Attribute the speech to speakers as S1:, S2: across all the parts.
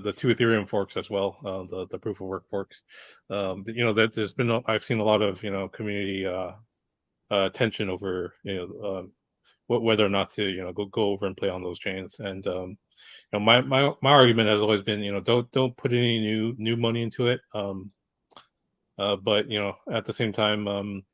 S1: the two Ethereum forks as well, the proof of work forks. That there's been I've seen a lot of community tension over whether or not to go over and play on those chains. And my argument has always been don't put any new money into it. But at the same time,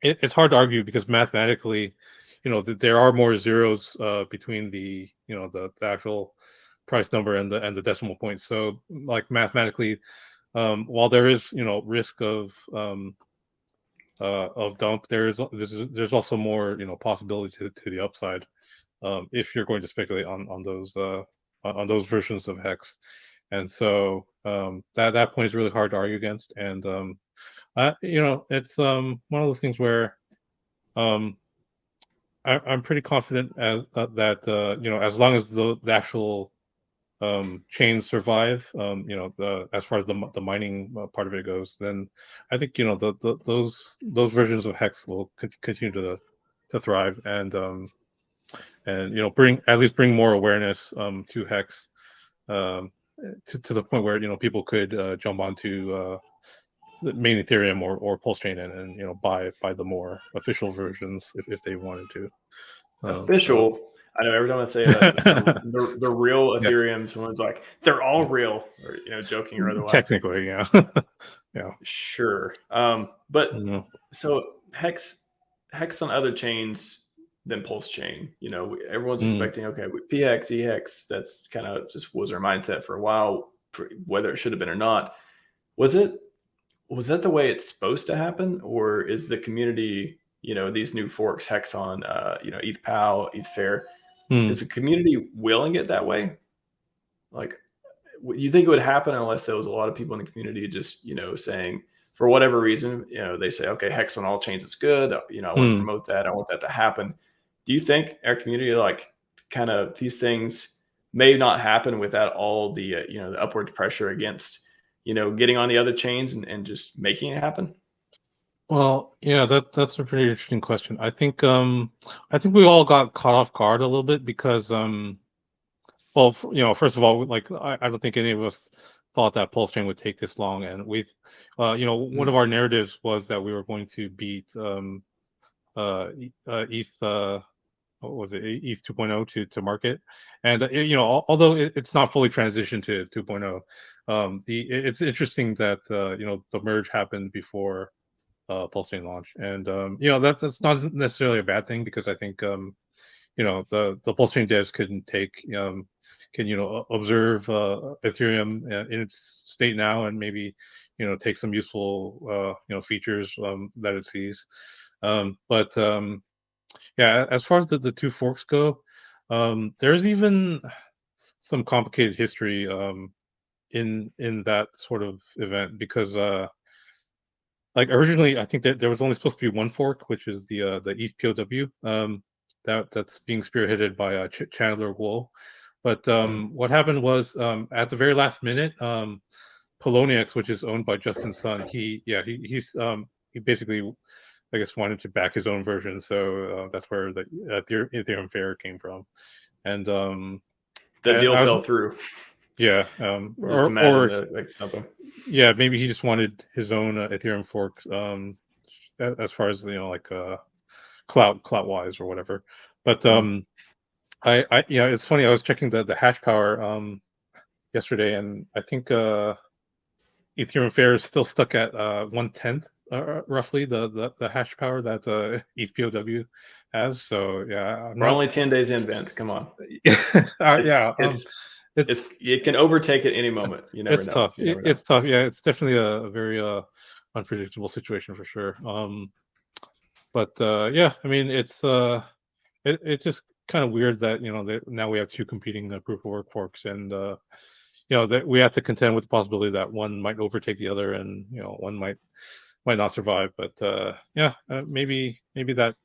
S1: it's hard to argue because mathematically, there are more zeros between the the actual price number and the decimal point. So like mathematically, while there is risk of dump, there's also more possibility to the upside if you're going to speculate on those versions of hex. And so that point is really hard to argue against. And it's one of those things where I'm pretty confident that as long as the actual chains survive, as far as the mining part of it goes, then I think those versions of hex will continue to thrive and bring more awareness to hex to the point where people could jump onto the main Ethereum or PulseChain and buy the more official versions if they wanted to.
S2: Official. I know every time I say that, the real Ethereum, someone's like, they're all real, or joking or otherwise.
S1: Technically, yeah. Yeah.
S2: Sure. But so hex on other chains than PulseChain, everyone's expecting, okay, with PX, EX, that's kind of just was our mindset for a while, whether it should have been or not. Was that the way it's supposed to happen, or is the community, these new forks, Hexon, ETH POW, ETH Fair, is the community willing it that way? Like, you think it would happen unless there was a lot of people in the community just, saying, for whatever reason, they say, okay, Hex on all chains is good. I want to promote that. I want that to happen. Do you think our community, like, kind of these things may not happen without all the, the upward pressure against, getting on the other chains and just making it happen?
S1: Well, yeah, that's a pretty interesting question. I think we all got caught off guard a little bit because well, first of all, like I don't think any of us thought that PulseChain would take this long, and we've one of our narratives was that we were going to beat ETH what was it, ETH 2.0 to market, and although it's not fully transitioned to 2.0, it's interesting that the merge happened before PulseChain launch, and that's not necessarily a bad thing because I think the PulseChain devs can observe Ethereum in its state now and maybe take some useful features that it sees, but yeah, as far as the two forks go, there's even some complicated history in that sort of event because like originally I think that there was only supposed to be one fork, which is the ETH POW that's being spearheaded by Chandler Wool. But what happened was at the very last minute, Poloniex, which is owned by Justin Sun, he basically, I guess, wanted to back his own version, so that's where the Ethereum Fair came from, and
S2: the deal fell through.
S1: Yeah,
S2: like something.
S1: Yeah, maybe he just wanted his own Ethereum fork, as far as like clout wise or whatever. But it's funny. I was checking the hash power yesterday, and I think Ethereum Fair is still stuck at 1/10 roughly the hash power that ETH POW has. So yeah,
S2: we're only 10 days in, Vince. Come on. It can overtake at any moment. You never know.
S1: Tough. It's tough. Yeah, it's definitely a very unpredictable situation for sure. But yeah, I mean, it's just kind of weird that now we have two competing proof of work forks, and that we have to contend with the possibility that one might overtake the other, and one might not survive. But yeah, maybe that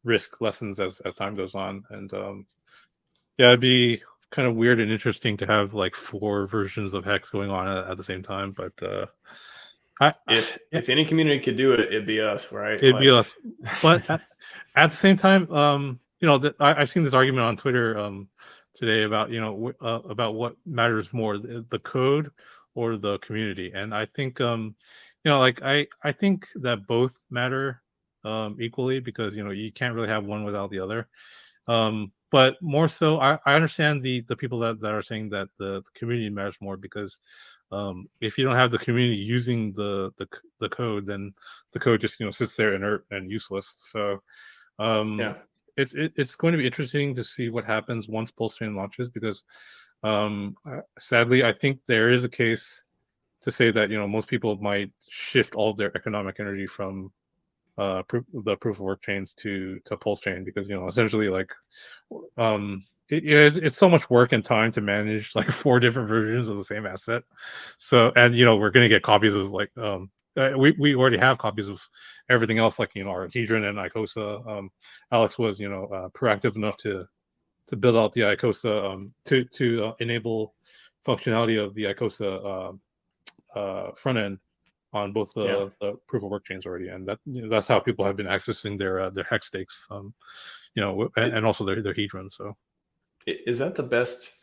S1: risk lessens as time goes on, and yeah, it'd be kind of weird and interesting to have like 4 versions of Hex going on at the same time. But
S2: if any community could do it, it'd be us, right?
S1: It'd be us. But at the same time, I've seen this argument on Twitter today about about what matters more, the code or the community. And I think like I think that both matter equally, because you can't really have one without the other. But more so, I understand the people that are saying that the community matters more, because if you don't have the community using the code, then the code just sits there inert and useless. So
S2: Yeah.
S1: it's going to be interesting to see what happens once PulseChain launches, because sadly, I think there is a case to say that most people might shift all of their economic energy from the proof of work chains to PulseChain, because essentially, like, it's so much work and time to manage like 4 different versions of the same asset. So, and we're gonna get copies of, like, we already have copies of everything else, like our Hedron and Icosa. Alex was proactive enough to build out the Icosa, to enable functionality of the Icosa front end on both
S2: Yeah.
S1: the proof of work chains already, and that's how people have been accessing their hex stakes, and also their Hedron. So,
S2: is that the best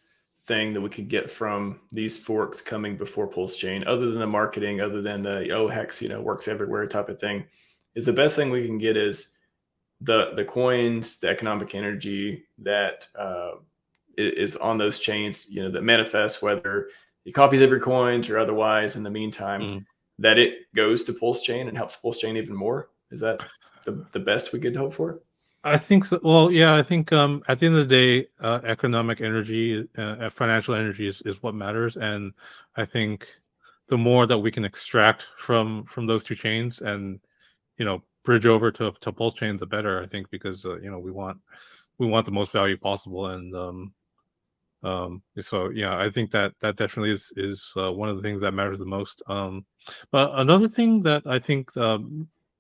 S2: thing that we could get from these forks coming before PulseChain, other than the marketing, other than the Hex works everywhere type of thing? Is the best thing we can get is the coins, the economic energy that is on those chains, that manifests, whether it copies every coins or otherwise. In the meantime, that it goes to PulseChain and helps PulseChain even more. Is that the best we could hope for?
S1: I think so. Well, yeah, I think at the end of the day, economic energy, financial energy is what matters, and I think the more that we can extract from those 2 chains and bridge over to PulseChain, the better, I think, because we want the most value possible. And so yeah, I think that definitely is one of the things that matters the most. But another thing that I think a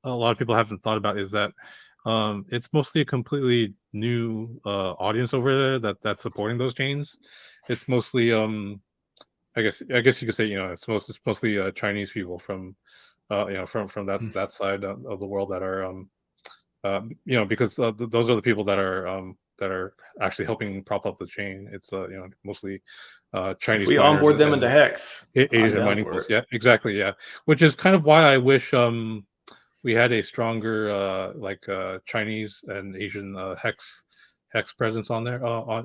S1: lot of people haven't thought about is that it's mostly a completely new audience over there that's supporting those chains. It's mostly I guess you could say it's mostly Chinese people from from that side of the world that are because those are the people that are actually helping prop up the chain. It's mostly
S2: If
S1: Chinese
S2: we
S1: miners
S2: onboard them into
S1: and
S2: Hex, I'm
S1: Asian
S2: down
S1: mining
S2: for
S1: pools.
S2: it.
S1: Yeah, exactly. Yeah, which is kind of why I wish we had a stronger Chinese and Asian hex presence on there,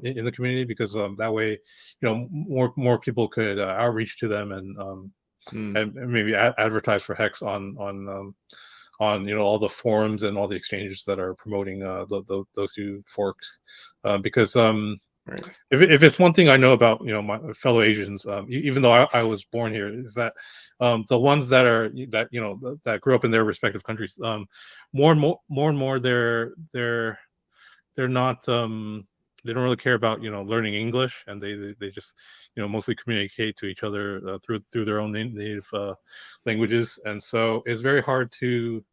S1: in the community, because that way more people could outreach to them and maybe advertise for hex on all the forums and all the exchanges that are promoting those 2 forks, because
S2: Right.
S1: if it's one thing I know about my fellow Asians, even though I was born here, is that the ones that grew up in their respective countries, more and more they're not they don't really care about learning English, and they just mostly communicate to each other through their own native languages. And so it's very hard to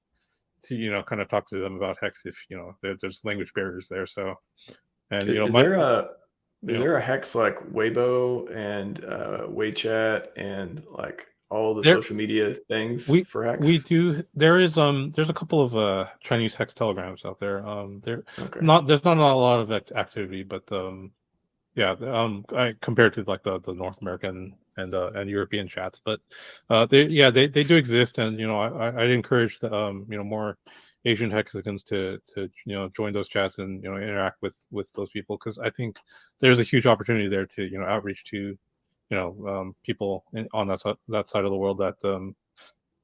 S1: kind of talk to them about hex if there's language barriers there. So, and
S2: Is
S1: my
S2: there a
S1: you
S2: is
S1: know
S2: there a Hex like Weibo and WeChat and like all the
S1: there
S2: social media things
S1: we
S2: for
S1: we
S2: Hex?
S1: do there's a couple of Chinese hex telegrams out there.
S2: Okay.
S1: There's not a lot of activity, but yeah, compared to like the North American and European chats. But they do exist. And I'd encourage the more Asian hexagons to join those chats and interact with those people, because I think there's a huge opportunity there to outreach to people on that side of the world that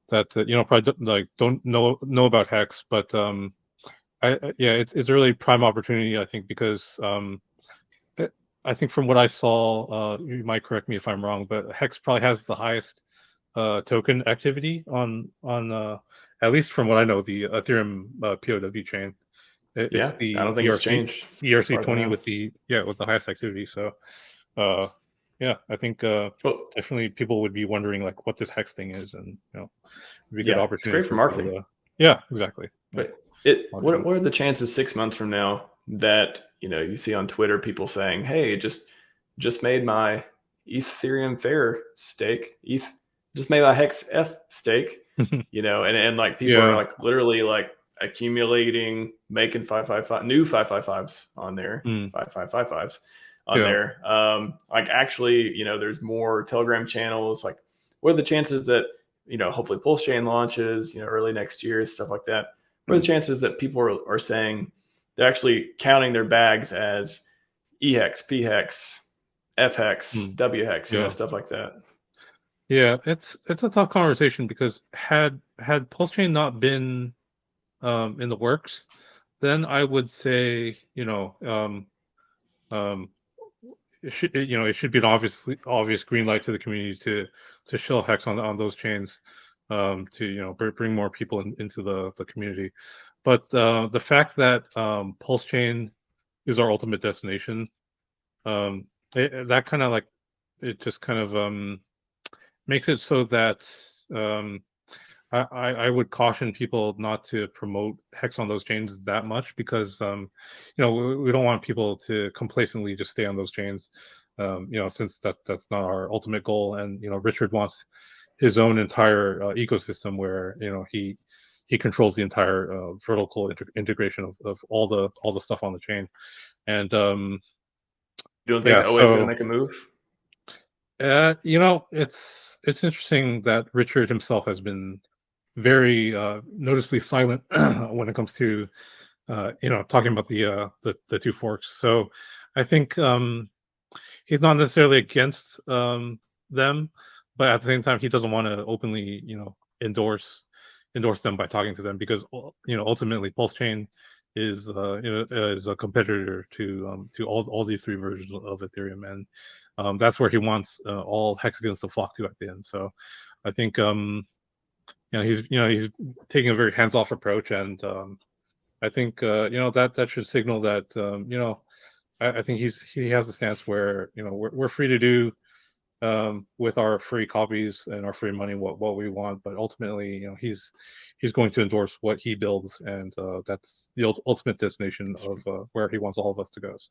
S1: probably don't know about hex. But yeah, it's a really prime opportunity, I think, because I think from what I saw, you might correct me if I'm wrong, but Hex probably has the highest token activity on at least from what I know, the Ethereum POW chain. It's
S2: Yeah, I
S1: the
S2: don't think it's changed as far as I
S1: ERC20
S2: know.
S1: with the highest activity. So yeah, I think
S2: Well,
S1: definitely people would be wondering like what this Hex thing is, and it'd be a good
S2: yeah, it's
S1: opportunity
S2: great for
S1: for people
S2: marketing.
S1: to exactly. Yeah.
S2: But
S1: Marketing.
S2: what are the chances 6 months from now that you see on Twitter people saying, "Hey, just made my Ethereum Fair stake, just made my Hex F stake," and like people are
S1: Yeah.
S2: like literally like accumulating, making 555 new 555s on there,
S1: Mm.
S2: 5555s. on there. Like actually, there's more Telegram channels. Like, what are the chances that, hopefully PulseChain launches, early next year, stuff like that. What are the chances that people are saying they're actually counting their bags as EHEX, PHEX, FHEX, WHEX, stuff like that?
S1: Yeah, it's a tough conversation because had PulseChain not been in the works, then I would say, it should it should be an obvious green light to the community to show hex on those chains, to bring more people into the community. But the fact that PulseChain is our ultimate destination, that kind of like it just kind of makes it so that I would caution people not to promote hex on those chains that much because we don't want people to complacently just stay on those chains, since that's not our ultimate goal. And Richard wants his own entire ecosystem where he controls the entire vertical integration of all the stuff on the chain. And
S2: you don't think OA is going to make a move?
S1: It's interesting that Richard himself has been very noticeably silent when it comes to talking about the two forks. So I think he's not necessarily against them, but at the same time he doesn't want to openly endorse them by talking to them, because ultimately PulseChain is is a competitor to all these three versions of Ethereum, and that's where he wants all hexagons to flock to at the end. So I think he's taking a very hands-off approach, and I think that should signal that I think he has the stance where we're free to do with our free copies and our free money what we want, but ultimately he's going to endorse what he builds, and that's the ultimate destination of where he wants all of us to go. So